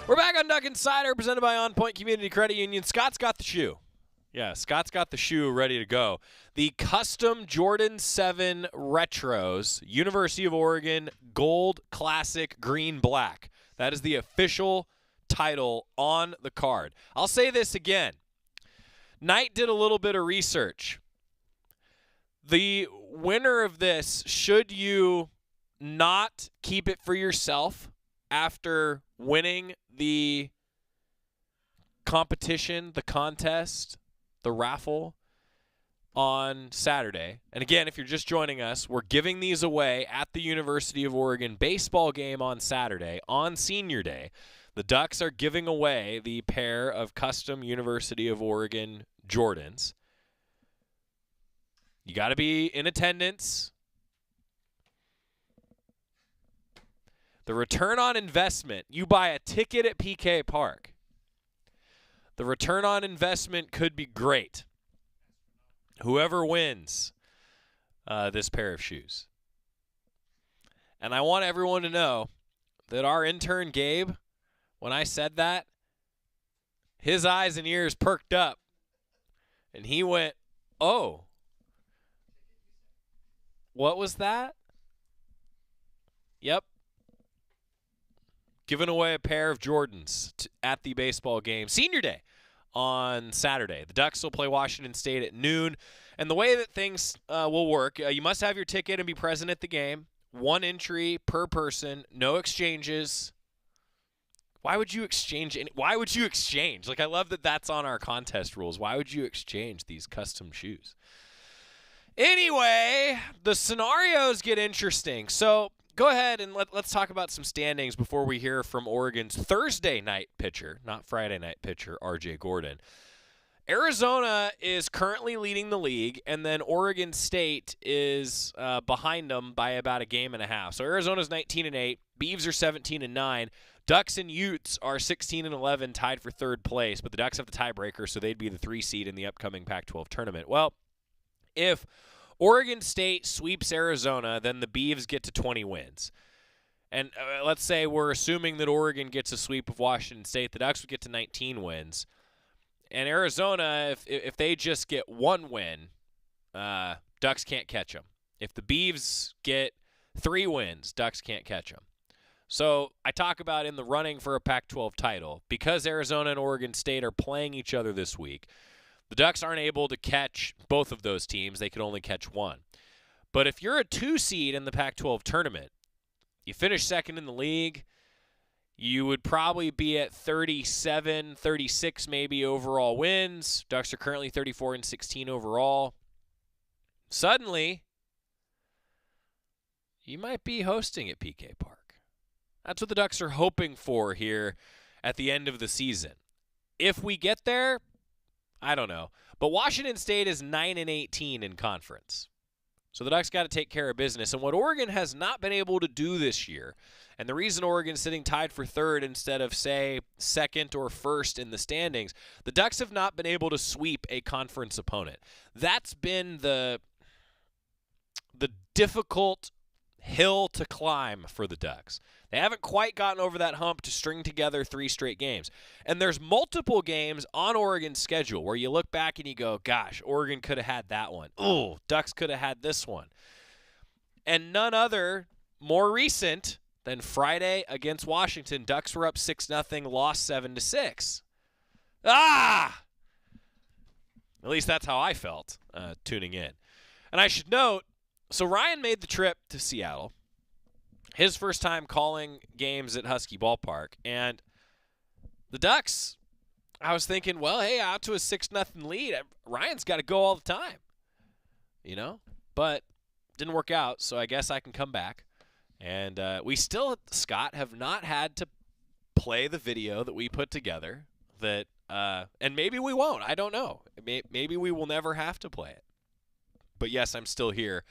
We're back on Duck Insider, presented by OnPoint Community Credit Union. Scott's got the shoe. Yeah, Scott's got the shoe ready to go. The custom Jordan 7 Retros, University of Oregon, Gold Classic Green Black. That is the official title on the card. I'll say this again. Knight did a little bit of research. The winner of this, should you not keep it for yourself after winning the competition, the contest, the raffle on Saturday. And again, if you're just joining us, we're giving these away at the University of Oregon baseball game on Saturday, on Senior Day. The Ducks are giving away the pair of custom University of Oregon Jordans. You got to be in attendance. The return on investment, you buy a ticket at PK Park. The return on investment could be great. Whoever wins this pair of shoes. And I want everyone to know that our intern, Gabe, when I said that, his eyes and ears perked up. And he went, oh. What was that? Yep. Giving away a pair of Jordans at the baseball game, Senior Day, on Saturday. The Ducks will play Washington State at noon. And the way that things will work, you must have your ticket and be present at the game. One entry per person, no exchanges. Why would you exchange? Why would you exchange? Like, I love that that's on our contest rules. Why would you exchange these custom shoes? Anyway, the scenarios get interesting. So go ahead and let's talk about some standings before we hear from Oregon's Thursday night pitcher, not Friday night pitcher, R.J. Gordon. Arizona is currently leading the league, and then Oregon State is behind them by about a game and a half. So Arizona's 19-8, Beavs are 17-9. Ducks and Utes are 16-11, tied for third place, but the Ducks have the tiebreaker, so they'd be the 3 seed in the upcoming Pac-12 tournament. Well, if Oregon State sweeps Arizona, then the Beavs get to 20 wins. And let's say we're assuming that Oregon gets a sweep of Washington State, the Ducks would get to 19 wins. And Arizona, if they just get 1 win, Ducks can't catch them. If the Beavs get 3 wins, Ducks can't catch them. So I talk about in the running for a Pac-12 title, because Arizona and Oregon State are playing each other this week, the Ducks aren't able to catch both of those teams. They can only catch one. But if you're a 2 seed in the Pac-12 tournament, you finish second in the league, you would probably be at 37, 36 maybe overall wins. Ducks are currently 34-16 overall. Suddenly, you might be hosting at PK Park. That's what the Ducks are hoping for here at the end of the season. If we get there, I don't know. But Washington State is 9-18 in conference. So the Ducks got to take care of business. And what Oregon has not been able to do this year, and the reason Oregon's sitting tied for third instead of, say, second or first in the standings, the Ducks have not been able to sweep a conference opponent. That's been the difficult hill to climb for the Ducks. They haven't quite gotten over that hump to string together 3 straight games. And there's multiple games on Oregon's schedule where you look back and you go, gosh, Oregon could have had that one. Oh, Ducks could have had this one. And none other more recent than Friday against Washington. Ducks were up 6-0, lost 7-6. Ah! At least that's how I felt tuning in. And I should note, so Ryan made the trip to Seattle. His first time calling games at Husky Ballpark. And the Ducks, I was thinking, well, hey, out to a 6-0 lead. Ryan's got to go all the time. You know? But didn't work out, so I guess I can come back. And we still, Scott, have not had to play the video that we put together. That and maybe we won't. I don't know. Maybe we will never have to play it. But, yes, I'm still here.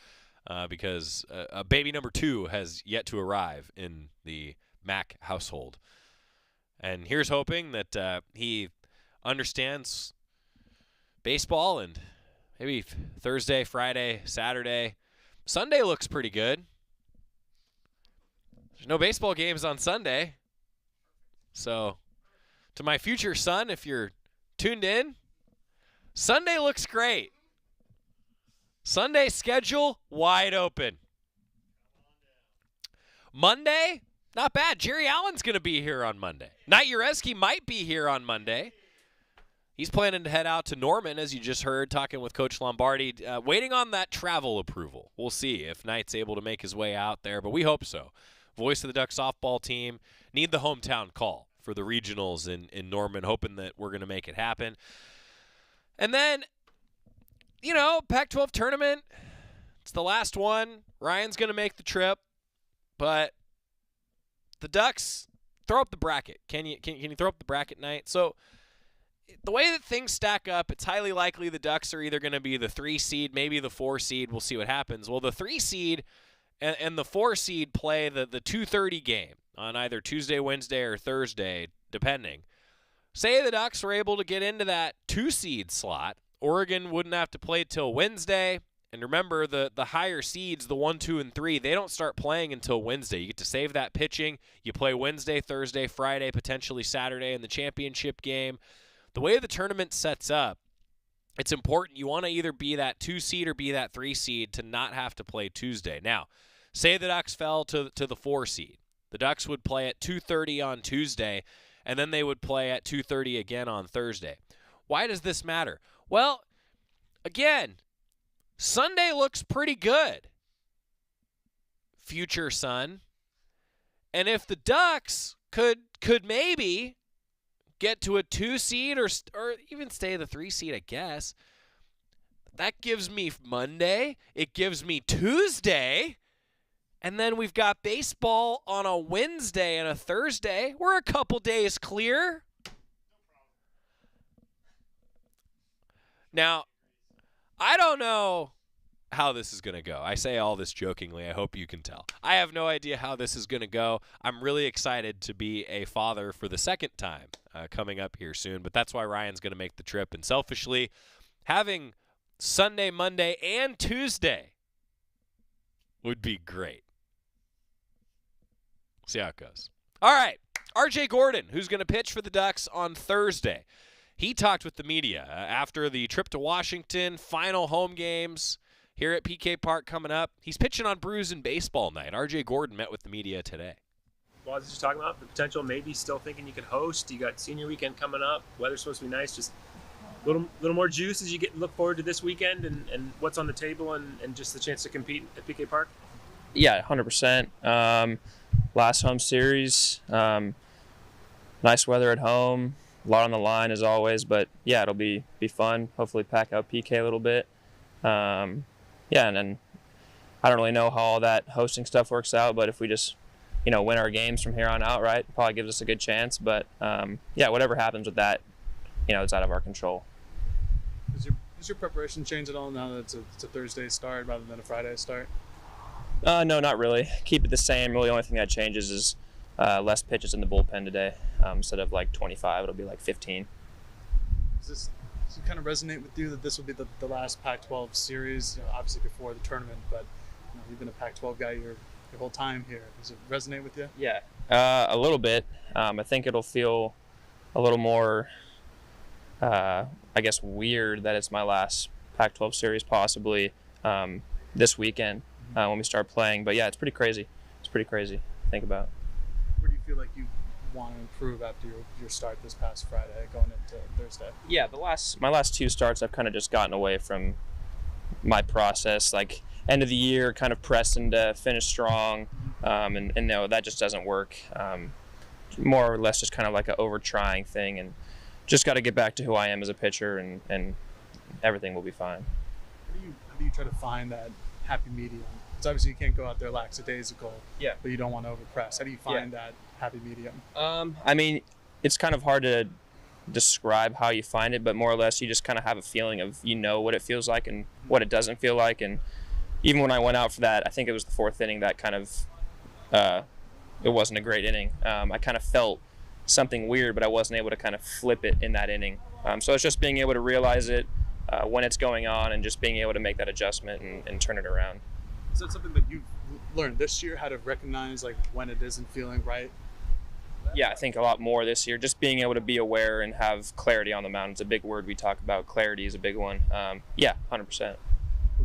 Because baby number 2 has yet to arrive in the Mac household. And here's hoping that he understands baseball and maybe Thursday, Friday, Saturday. Sunday looks pretty good. There's no baseball games on Sunday. So to my future son, if you're tuned in, Sunday looks great. Sunday schedule, wide open. Monday, not bad. Jerry Allen's going to be here on Monday. Knight Ureski might be here on Monday. He's planning to head out to Norman, as you just heard, talking with Coach Lombardi, waiting on that travel approval. We'll see if Knight's able to make his way out there, but we hope so. Voice of the Ducks softball team, need the hometown call for the regionals in Norman, hoping that we're going to make it happen. And then, you know, Pac-12 tournament, it's the last one. Ryan's going to make the trip, but the Ducks, throw up the bracket. Can you throw up the bracket, Knight? So the way that things stack up, it's highly likely the Ducks are either going to be the 3 seed, maybe the 4 seed. We'll see what happens. Well, the 3 seed and the 4 seed play the 2:30 game on either Tuesday, Wednesday, or Thursday, depending. Say the Ducks were able to get into that 2 seed slot. Oregon wouldn't have to play till Wednesday. And remember, the higher seeds, the 1, 2, and 3, they don't start playing until Wednesday. You get to save that pitching. You play Wednesday, Thursday, Friday, potentially Saturday in the championship game. The way the tournament sets up, it's important. You want to either be that 2 seed or be that 3 seed to not have to play Tuesday. Now, say the Ducks fell to the 4 seed. The Ducks would play at 2:30 on Tuesday, and then they would play at 2:30 again on Thursday. Why does this matter? Well, again, Sunday looks pretty good, future son. And if the Ducks could maybe get to a 2 seed or even stay the 3 seed, I guess, that gives me Monday. It gives me Tuesday. And then we've got baseball on a Wednesday and a Thursday. We're a couple days clear. Now, I don't know how this is going to go. I say all this jokingly. I hope you can tell. I have no idea how this is going to go. I'm really excited to be a father for the second time coming up here soon, but that's why Ryan's going to make the trip. And selfishly, having Sunday, Monday, and Tuesday would be great. See how it goes. All right, RJ Gordon, who's going to pitch for the Ducks on Thursday. He talked with the media after the trip to Washington, final home games here at PK Park coming up. He's pitching on Brews and Baseball night. RJ Gordon met with the media today. Well, I was just talking about the potential, maybe still thinking you could host. You got senior weekend coming up. Weather's supposed to be nice. Just a little more juice as you look forward to this weekend and what's on the table and just the chance to compete at PK Park. Yeah, 100%. Last home series, nice weather at home. A lot on the line as always, but yeah, it'll be fun. Hopefully pack out PK a little bit. And then I don't really know how all that hosting stuff works out, but if we just, win our games from here on out, right, probably gives us a good chance. But whatever happens with that, it's out of our control. Does your preparation change at all now that it's a Thursday start rather than a Friday start? No, not really. Keep it the same. Really, the only thing that changes is less pitches in the bullpen today. Instead of like 25, it'll be like 15. Does it kind of resonate with you that this will be the last Pac-12 series, obviously before the tournament, but you've been a Pac-12 guy your your whole time here? Does it resonate with you? Yeah, a little bit. I think it'll feel a little more, I guess, weird that it's my last Pac-12 series possibly this weekend when we start playing. But yeah, it's pretty crazy. It's pretty crazy to think about. Where do you feel like you want to improve after your start this past Friday going into Thursday? Yeah, my last 2 starts, I've kind of just gotten away from my process. Like end of the year, kind of pressing to finish strong, and no, that just doesn't work. More or less just kind of like an over trying thing, and just got to get back to who I am as a pitcher, and everything will be fine. How do you try to find that happy medium? Because obviously you can't go out there lackadaisical, but you don't want to overpress. How do you find that happy medium? I mean, it's kind of hard to describe how you find it, but more or less you just kind of have a feeling of what it feels like and what it doesn't feel like. And even when I went out for that, I think it was the 4th inning, that kind of it wasn't a great inning. I kind of felt something weird, but I wasn't able to kind of flip it in that inning. So it's just being able to realize it when it's going on and just being able to make that adjustment and turn it around. Is that something that you've learned this year, how to recognize like when it isn't feeling right? Yeah, I think a lot more this year. Just being able to be aware and have clarity on the mound. It's a big word we talk about. Clarity is a big one. Yeah, 100%.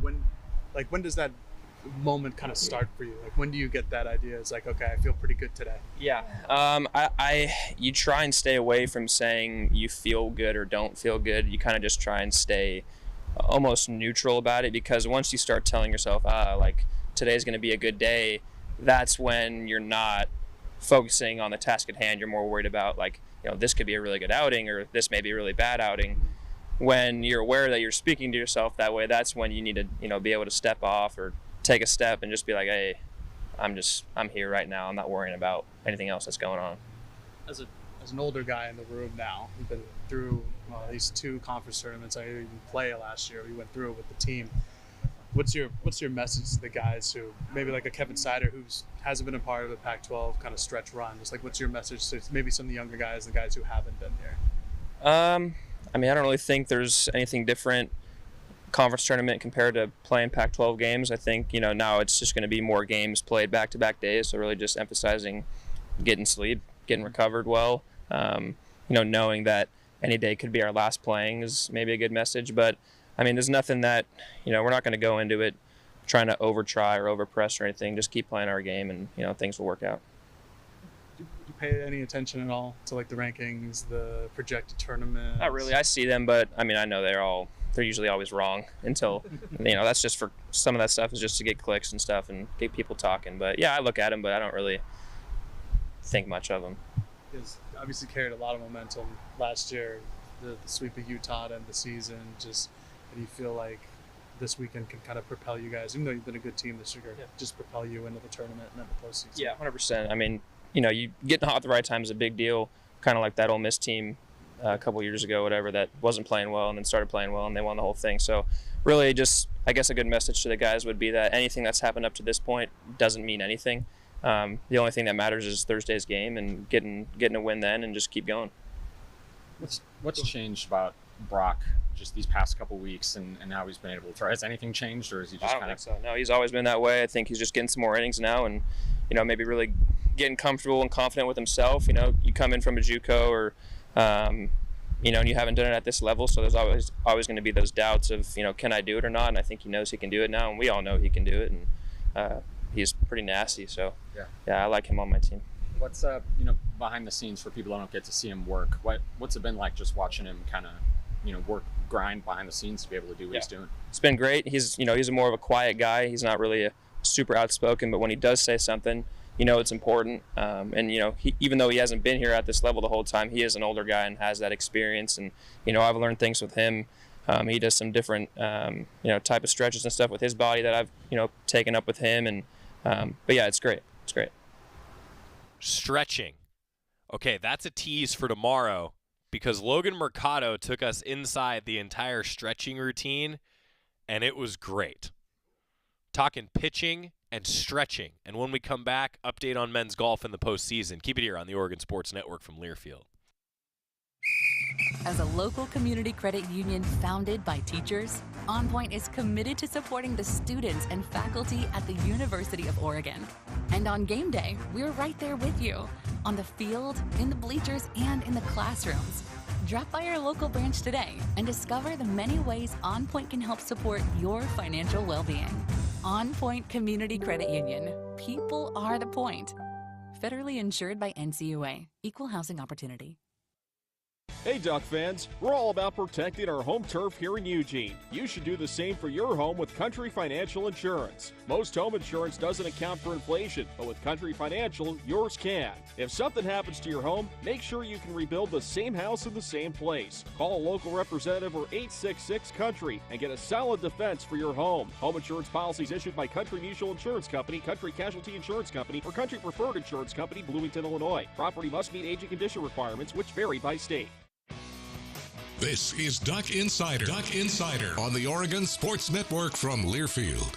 When does that moment kind of start for you? Like when do you get that idea? It's like, okay, I feel pretty good today. Yeah. You try and stay away from saying you feel good or don't feel good. You kind of just try and stay almost neutral about it, because once you start telling yourself, like today's going to be a good day, that's when you're not focusing on the task at hand. You're more worried about like, this could be a really good outing or this may be a really bad outing. When you're aware that you're speaking to yourself that way, that's when you need to, be able to step off or take a step and just be like, hey, I'm here right now. I'm not worrying about anything else that's going on. As an older guy in the room now, you've been through at least 2 conference tournaments. I didn't play last year. We went through it with the team. What's your message to the guys who maybe like a Kevin Sider who hasn't been a part of a Pac-12 kind of stretch run? Just like, what's your message to maybe some of the younger guys, the guys who haven't been here? I mean, I don't really think there's anything different conference tournament compared to playing Pac-12 games. I think, now it's just going to be more games played back-to-back days. So really just emphasizing getting sleep, getting recovered well. Knowing that any day could be our last playing is maybe a good message. But I mean, there's nothing that, we're not going to go into it trying to over-try or over-press or anything. Just keep playing our game and, things will work out. Do you pay any attention at all to like the rankings, the projected tournaments? Not really. I see them, but I mean, I know they're usually always wrong until, that's just for some of that stuff is just to get clicks and stuff and get people talking. But yeah, I look at them, but I don't really think much of them. Because obviously carried a lot of momentum last year, the sweep of Utah to end the season. Just, do you feel like this weekend can kind of propel you guys, even though you've been a good team this year, just propel you into the tournament and then the postseason? Yeah, 100%. I mean, you getting hot at the right time is a big deal, kind of like that Ole Miss team a couple years ago, whatever, that wasn't playing well and then started playing well and they won the whole thing. So really just, I guess a good message to the guys would be that anything that's happened up to this point doesn't mean anything. The only thing that matters is Thursday's game and getting a win then and just keep going. What's changed about Brock just these past couple weeks and how he's been able to throw? Has anything changed, or is he just kind of? So. No, he's always been that way. I think he's just getting some more innings now and, maybe really getting comfortable and confident with himself. You come in from a JUCO or, and you haven't done it at this level, so there's always going to be those doubts of, can I do it or not? And I think he knows he can do it now, and we all know he can do it, and he's pretty nasty. So yeah, I like him on my team. What's behind the scenes for people that don't get to see him work? What's it been like just watching him kind of work, grind behind the scenes to be able to do what he's doing? It's been great. He's he's more of a quiet guy. He's not really a super outspoken, but when he does say something, it's important. And even though he hasn't been here at this level the whole time, he is an older guy and has that experience. And I've learned things with him. He does some different type of stretches and stuff with his body that I've taken up with him. And but yeah, it's great. It's great. Stretching. Okay, that's a tease for tomorrow because Logan Mercado took us inside the entire stretching routine, and it was great. Talking pitching and stretching. And when we come back, update on men's golf in the postseason. Keep it here on the Oregon Sports Network from Learfield. As a local community credit union founded by teachers, OnPoint is committed to supporting the students and faculty at the University of Oregon. And on game day, we're right there with you, on the field, in the bleachers, and in the classrooms. Drop by our local branch today and discover the many ways OnPoint can help support your financial well-being. OnPoint Community Credit Union. People are the point. Federally insured by NCAA. Equal housing opportunity. Hey Duck fans, we're all about protecting our home turf here in Eugene. You should do the same for your home with Country Financial Insurance. Most home insurance doesn't account for inflation, but with Country Financial, yours can. If something happens to your home, make sure you can rebuild the same house in the same place. Call a local representative or 866-COUNTRY and get a solid defense for your home. Home insurance policies issued by Country Mutual Insurance Company, Country Casualty Insurance Company, or Country Preferred Insurance Company, Bloomington, Illinois. Property must meet age and condition requirements, which vary by state. This is Duck Insider. Duck Insider on the Oregon Sports Network from Learfield.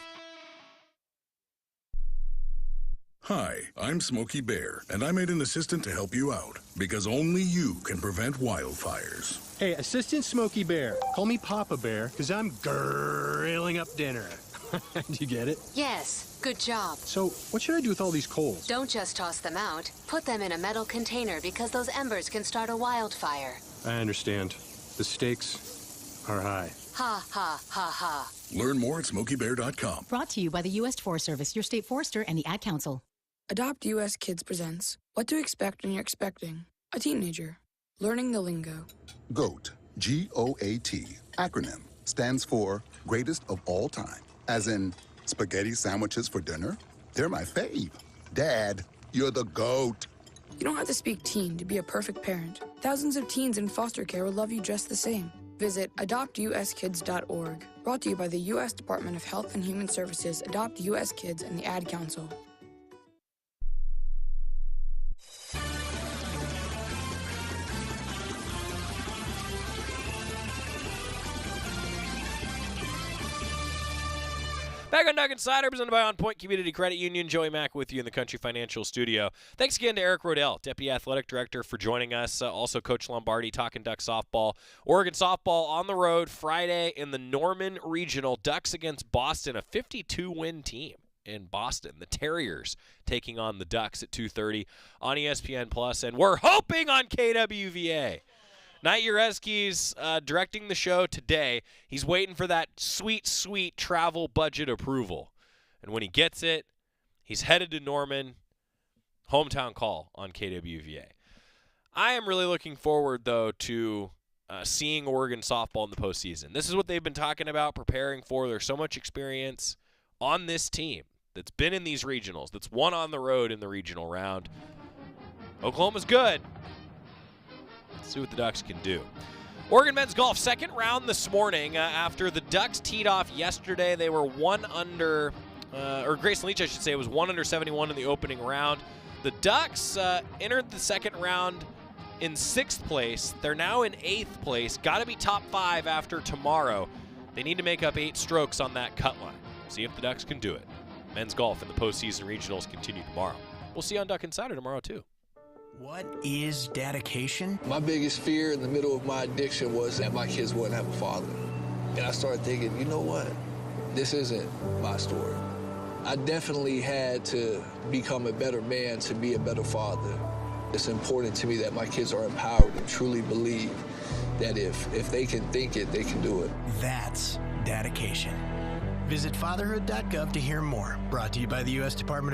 Hi, I'm Smokey Bear, and I made an assistant to help you out, because only you can prevent wildfires. Hey, Assistant Smokey Bear, call me Papa Bear, because I'm grilling up dinner. Do you get it? Yes, good job. So, what should I do with all these coals? Don't just toss them out. Put them in a metal container because those embers can start a wildfire. I understand. The stakes are high. Ha, ha, ha, ha. Learn more at SmokeyBear.com. Brought to you by the U.S. Forest Service, your state forester, and the Ad Council. Adopt U.S. Kids presents What to Expect When You're Expecting a Teenager. Learning the lingo. GOAT, G-O-A-T, acronym, stands for Greatest of All Time. As in, spaghetti sandwiches for dinner? They're my fave. Dad, you're the GOAT. You don't have to speak teen to be a perfect parent. Thousands of teens in foster care will love you just the same. Visit adoptuskids.org. Brought to you by the U.S. Department of Health and Human Services, Adopt U.S. Kids, and the Ad Council. Back on Duck Insider, presented by OnPoint Community Credit Union. Joey Mack with you in the Country Financial Studio. Thanks again to Eric Roedl, Deputy Athletic Director, for joining us. Also, Coach Lombardi talking Duck softball. Oregon softball on the road Friday in the Norman Regional. Ducks against Boston, a 52-win team in Boston. The Terriers taking on the Ducks at 2:30 on ESPN+, and we're hoping on KWVA. Knight Ureski's directing the show today. He's waiting for that sweet, sweet travel budget approval. And when he gets it, he's headed to Norman. Hometown call on KWVA. I am really looking forward, though, to seeing Oregon softball in the postseason. This is what they've been talking about, preparing for. There's so much experience on this team that's been in these regionals, that's won on the road in the regional round. Oklahoma's good. See what the Ducks can do. Oregon men's golf, second round this morning after the Ducks teed off yesterday. They were one under, or Grayson Leach, I should say, was 1 under 71 in the opening round. The Ducks entered the second round in 6th place. They're now in 8th place. Got to be top 5 after tomorrow. They need to make up 8 strokes on that cut line. See if the Ducks can do it. Men's golf in the postseason regionals continue tomorrow. We'll see you on Duck Insider tomorrow, too. What is dedication? My biggest fear in the middle of my addiction was that my kids wouldn't have a father. And I started thinking, you know what? This isn't my story. I definitely had to become a better man to be a better father. It's important to me that my kids are empowered and truly believe that if they can think it, they can do it. That's dedication. Visit fatherhood.gov to hear more. Brought to you by the U.S. Department of